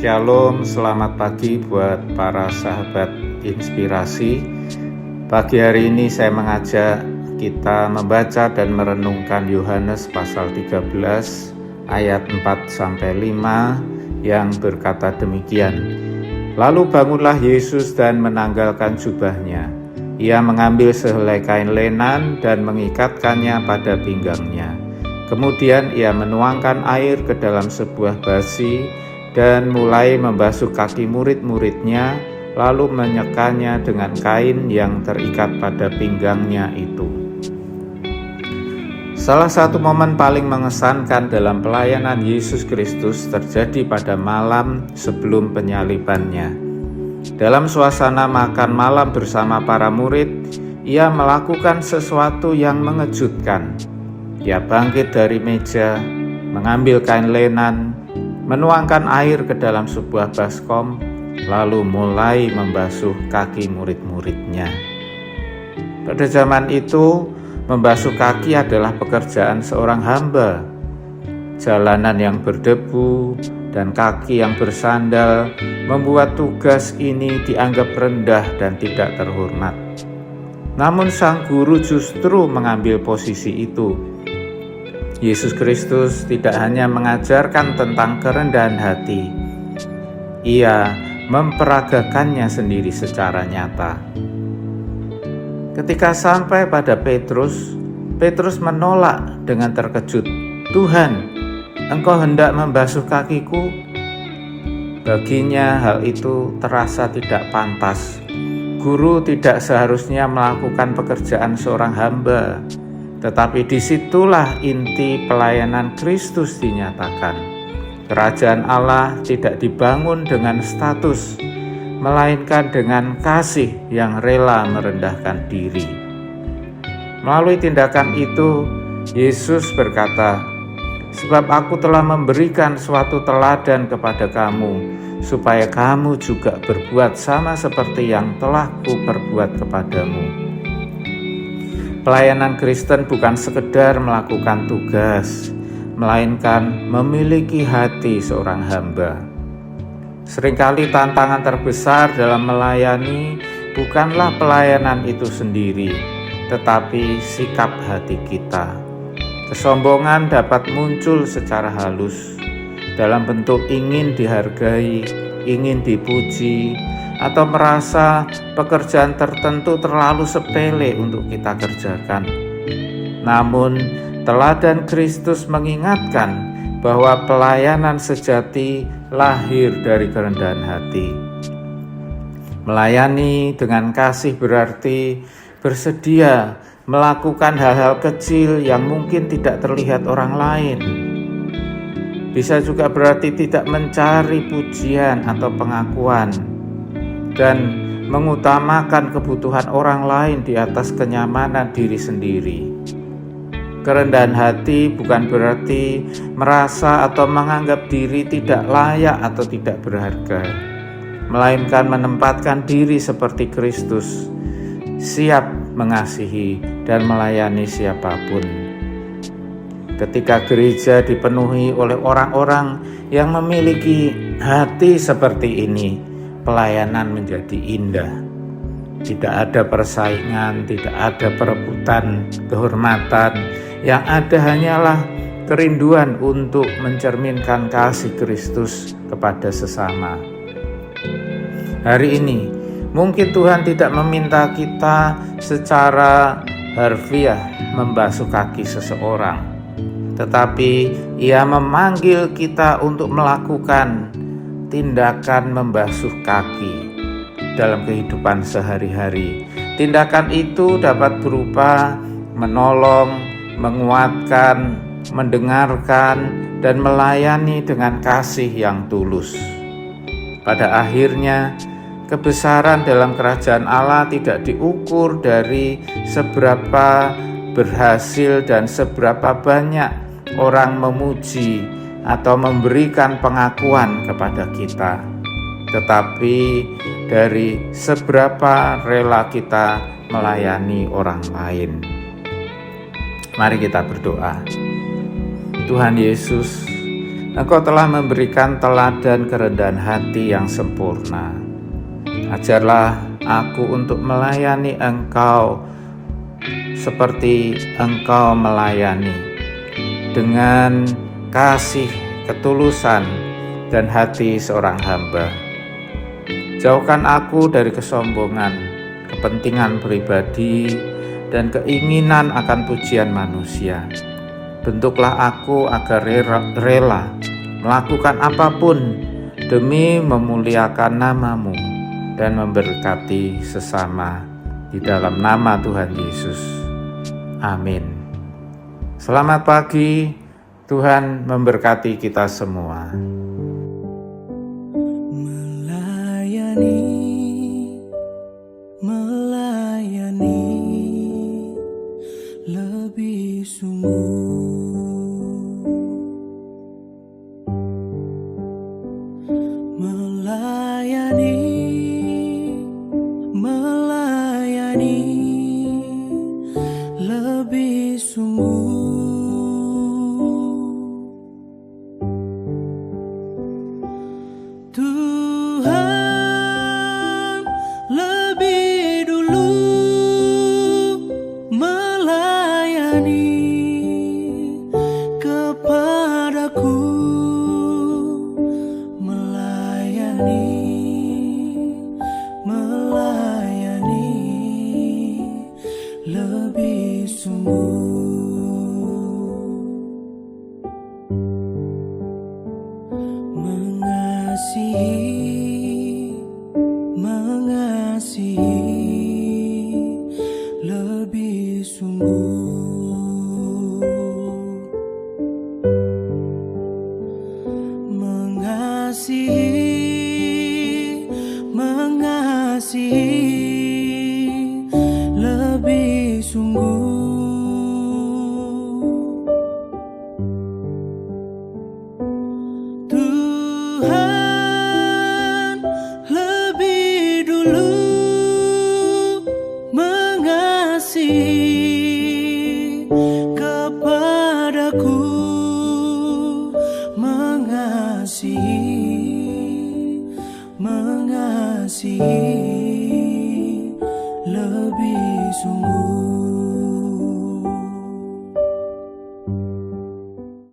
Shalom, selamat pagi buat para sahabat inspirasi. Pagi hari ini saya mengajak kita membaca dan merenungkan Yohanes pasal 13 ayat 4-5 yang berkata demikian. Lalu bangunlah Yesus dan menanggalkan jubahnya. Ia mengambil sehelai kain lenan dan mengikatkannya pada pinggangnya. Kemudian ia menuangkan air ke dalam sebuah basi dan mulai membasuh kaki murid-muridnya, lalu menyekanya dengan kain yang terikat pada pinggangnya itu. Salah satu momen paling mengesankan dalam pelayanan Yesus Kristus terjadi pada malam sebelum penyalibannya. Dalam suasana makan malam bersama para murid, ia melakukan sesuatu yang mengejutkan. Ia bangkit dari meja, mengambil kain lenan, menuangkan air ke dalam sebuah baskom, lalu mulai membasuh kaki murid-muridnya. Pada zaman itu, membasuh kaki adalah pekerjaan seorang hamba. Jalanan yang berdebu dan kaki yang bersandal membuat tugas ini dianggap rendah dan tidak terhormat. Namun sang guru justru mengambil posisi itu. Yesus Kristus tidak hanya mengajarkan tentang kerendahan hati, ia memperagakannya sendiri secara nyata. Ketika sampai pada Petrus menolak dengan terkejut, "Tuhan, Engkau hendak membasuh kakiku?" Baginya hal itu terasa tidak pantas. Guru tidak seharusnya melakukan pekerjaan seorang hamba. Tetapi disitulah inti pelayanan Kristus dinyatakan. Kerajaan Allah tidak dibangun dengan status, melainkan dengan kasih yang rela merendahkan diri. Melalui tindakan itu, Yesus berkata, "Sebab aku telah memberikan suatu teladan kepada kamu, supaya kamu juga berbuat sama seperti yang telah kuperbuat kepadamu." Pelayanan Kristen bukan sekedar melakukan tugas, melainkan memiliki hati seorang hamba. Seringkali tantangan terbesar dalam melayani bukanlah pelayanan itu sendiri, tetapi sikap hati kita. Kesombongan dapat muncul secara halus, dalam bentuk ingin dihargai, ingin dipuji, atau merasa pekerjaan tertentu terlalu sepele untuk kita kerjakan. Namun, teladan Kristus mengingatkan bahwa pelayanan sejati lahir dari kerendahan hati. Melayani dengan kasih berarti bersedia melakukan hal-hal kecil yang mungkin tidak terlihat orang lain. Bisa juga berarti tidak mencari pujian atau pengakuan dan mengutamakan kebutuhan orang lain di atas kenyamanan diri sendiri. Kerendahan hati bukan berarti merasa atau menganggap diri tidak layak atau tidak berharga, melainkan menempatkan diri seperti Kristus, siap mengasihi dan melayani siapapun. Ketika gereja dipenuhi oleh orang-orang yang memiliki hati seperti ini, pelayanan menjadi indah. Tidak ada persaingan, tidak ada perebutan kehormatan. Yang ada hanyalah kerinduan untuk mencerminkan kasih Kristus kepada sesama. Hari ini, mungkin Tuhan tidak meminta kita secara harfiah membasuh kaki seseorang, tetapi Ia memanggil kita untuk melakukan tindakan membasuh kaki dalam kehidupan sehari-hari. Tindakan itu dapat berupa menolong, menguatkan, mendengarkan, dan melayani dengan kasih yang tulus. Pada akhirnya, kebesaran dalam kerajaan Allah tidak diukur dari seberapa berhasil dan seberapa banyak orang memuji atau memberikan pengakuan kepada kita, tetapi dari seberapa rela kita melayani orang lain. Mari kita berdoa. Tuhan Yesus, Engkau telah memberikan teladan kerendahan hati yang sempurna. Ajarlah aku untuk melayani Engkau seperti Engkau melayani, dengan kasih, ketulusan, dan hati seorang hamba. Jauhkan aku dari kesombongan, kepentingan pribadi, dan keinginan akan pujian manusia. Bentuklah aku agar rela melakukan apapun demi memuliakan nama-Mu dan memberkati sesama di dalam nama Tuhan Yesus. Amin. Selamat pagi, Tuhan memberkati kita semua. Melayani lebih sungguh. Melayani lebih sungguh. Tuhan lebih dulu melayani kepadaku, melayani lebih sungguh. Mengasihi lebih sungguh. Mengasihi lebih sungguh. Tuhan lebih dulu mengasihi kepadaku, mengasihi